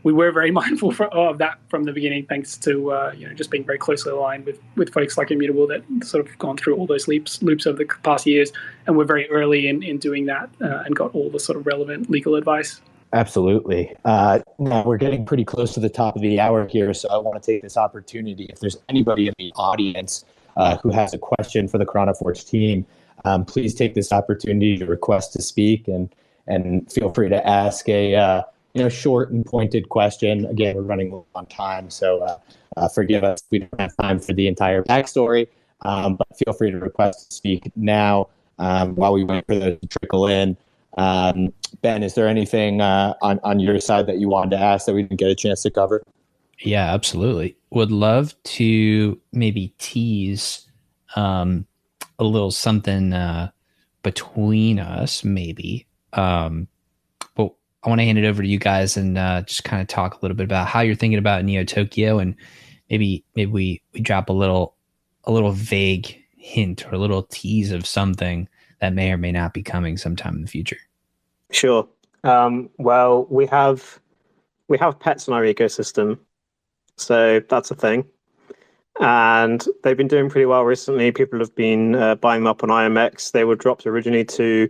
we were very mindful of that from the beginning, thanks to just being very closely aligned with folks like Immutable that sort of gone through all those loops over the past years. And we're very early in doing that and got all the sort of relevant legal advice. Absolutely. Now we're getting pretty close to the top of the hour here, so I want to take this opportunity. If there's anybody in the audience who has a question for the Chronoforge team, please take this opportunity to request to speak and feel free to ask a short and pointed question. Again, we're running low on time, so forgive us if we don't have time for the entire backstory, but feel free to request to speak now while we wait for those to trickle in. Ben, is there anything on your side that you wanted to ask that we didn't get a chance to cover? Yeah, absolutely. Would love to maybe tease a little something between us, maybe. I want to hand it over to you guys and just kind of talk a little bit about how you're thinking about Neo Tokyo, and maybe we drop a little vague hint or a little tease of something that may or may not be coming sometime in the future. Sure. Well, we have pets in our ecosystem, so that's a thing, and they've been doing pretty well recently. People have been buying them up on IMX. They were dropped originally to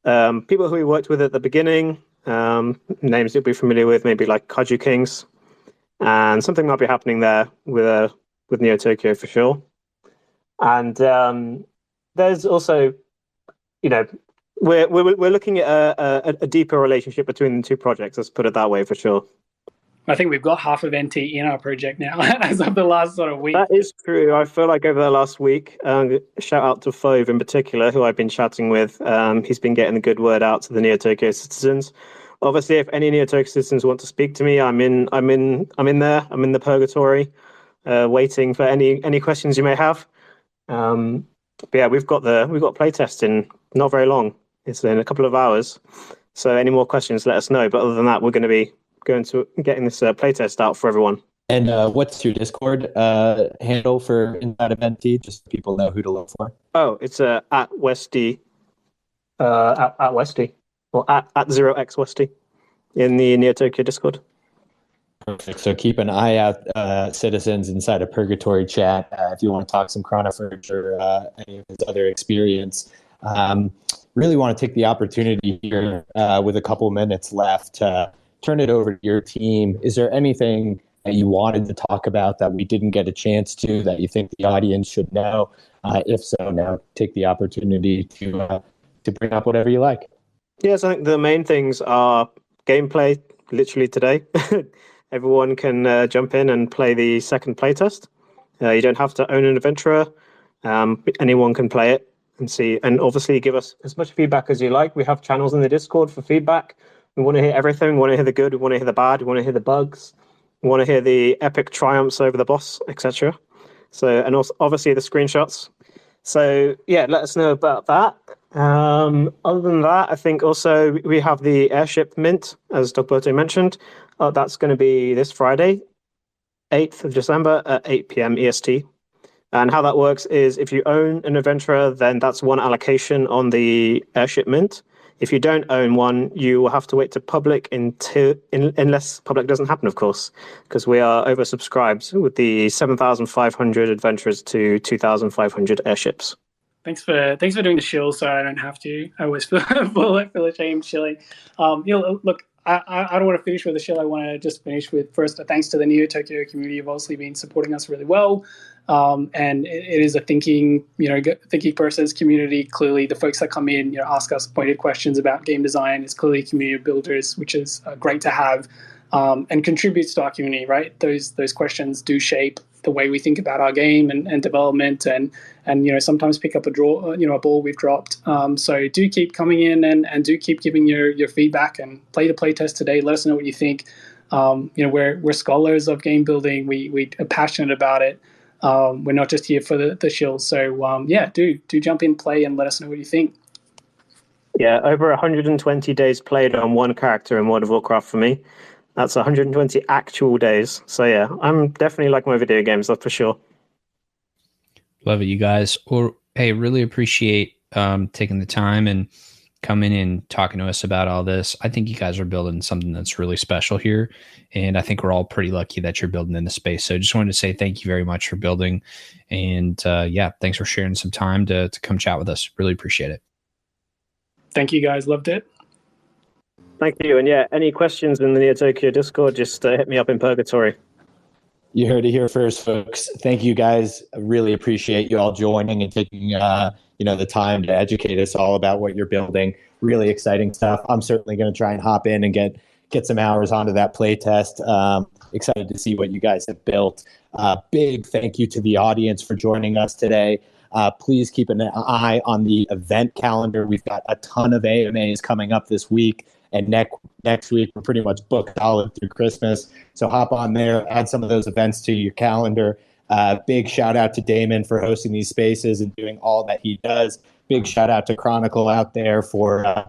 people who we worked with at the beginning. Names you'll be familiar with, maybe like Kaiju Kings, and something might be happening there with Neo Tokyo for sure. And there's also, we're looking at a deeper relationship between the two projects. Let's put it that way for sure. I think we've got half of NT in our project now as of the last sort of week. That is true. I feel like over the last week, shout out to Fove in particular, who I've been chatting with. He's been getting the good word out to the Neo Tokyo citizens. Obviously, if any Neo Tokyo citizens want to speak to me, I'm in there. I'm in the purgatory, waiting for any questions you may have. But yeah, we've got playtest in not very long. It's in a couple of hours. So any more questions, let us know. But other than that, we're going to be going to getting this playtest out for everyone. And what's your Discord handle for Inside of NT, just so people know who to look for? Oh, it's at Westy, at Westy, or at 0xWesty in the Neo Tokyo Discord. Perfect. So keep an eye out, citizens inside of Purgatory chat, if you want to talk some Chronoforge or any of his other experience. Really want to take the opportunity here with a couple minutes left to turn it over to your team. Is there anything that you wanted to talk about that we didn't get a chance to, that you think the audience should know? If so, now take the opportunity to bring up whatever you like. Yes, I think the main things are gameplay, literally today. Everyone can jump in and play the second playtest. You don't have to own an adventurer. Anyone can play it and see, and obviously give us as much feedback as you like. We have channels in the Discord for feedback. We want to hear everything. We want to hear the good. We want to hear the bad. We want to hear the bugs. want to hear the epic triumphs over the boss, etc. So, and also obviously the screenshots. So yeah, let us know about that. Other than that, I think also we have the airship mint, as Dogberto mentioned. That's going to be this Friday, 8th of December at 8 p.m. EST. And how that works is if you own an adventurer, then that's one allocation on the airship mint. If you don't own one, you will have to wait to public unless public doesn't happen, of course, because we are oversubscribed with the 7,500 adventurers to 2,500 airships. Thanks for doing the shill, so I don't have to. I always feel ashamed shilling. Look, I don't want to finish with a shill. I want to just finish with first a thanks to the Neo Tokyo community. You've obviously been supporting us really well. And it is a thinking person's community. Clearly, the folks that come in, ask us pointed questions about game design is clearly community builders, which is great to have, and contributes to our community. Right, those questions do shape the way we think about our game and development, and sometimes pick up a ball we've dropped. So do keep coming in and do keep giving your feedback and play the playtest today. Let us know what you think. We're scholars of game building. We are passionate about it. We're not just here for the shill. So do jump in, play, and let us know what you think. Yeah, over 120 days played on one character in World of Warcraft for me. That's 120 actual days. So yeah, I'm definitely like my video games, that's for sure. Love it, you guys. Or hey, really appreciate taking the time and coming and talking to us about all this. I think you guys are building something that's really special here. And I think we're all pretty lucky that you're building in the space. So just wanted to say thank you very much for building. And thanks for sharing some time to come chat with us. Really appreciate it. Thank you, guys. Loved it. Thank you. And yeah, any questions in the Neo Tokyo Discord, just hit me up in Purgatory. You heard it here first, folks. Thank you, guys. I really appreciate you all joining and taking the time to educate us all about what you're building. Really exciting stuff. I'm certainly going to try and hop in and get some hours onto that play test. Excited to see what you guys have built. Big thank you to the audience for joining us today. Please keep an eye on the event calendar. We've got a ton of AMAs coming up this week. And next week, we're pretty much booked solid through Christmas. So hop on there, add some of those events to your calendar. Big shout out to Damon for hosting these spaces and doing all that he does. Big shout out to Chronicle out there for,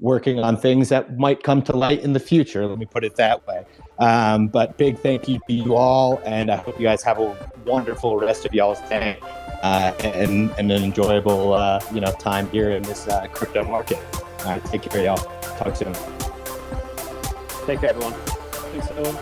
working on things that might come to light in the future. Let me put it that way. But big thank you to you all. And I hope you guys have a wonderful rest of y'all's day and an enjoyable, time here in this crypto market. All right, take care, y'all. Talk soon. Take care, everyone. Thanks, everyone.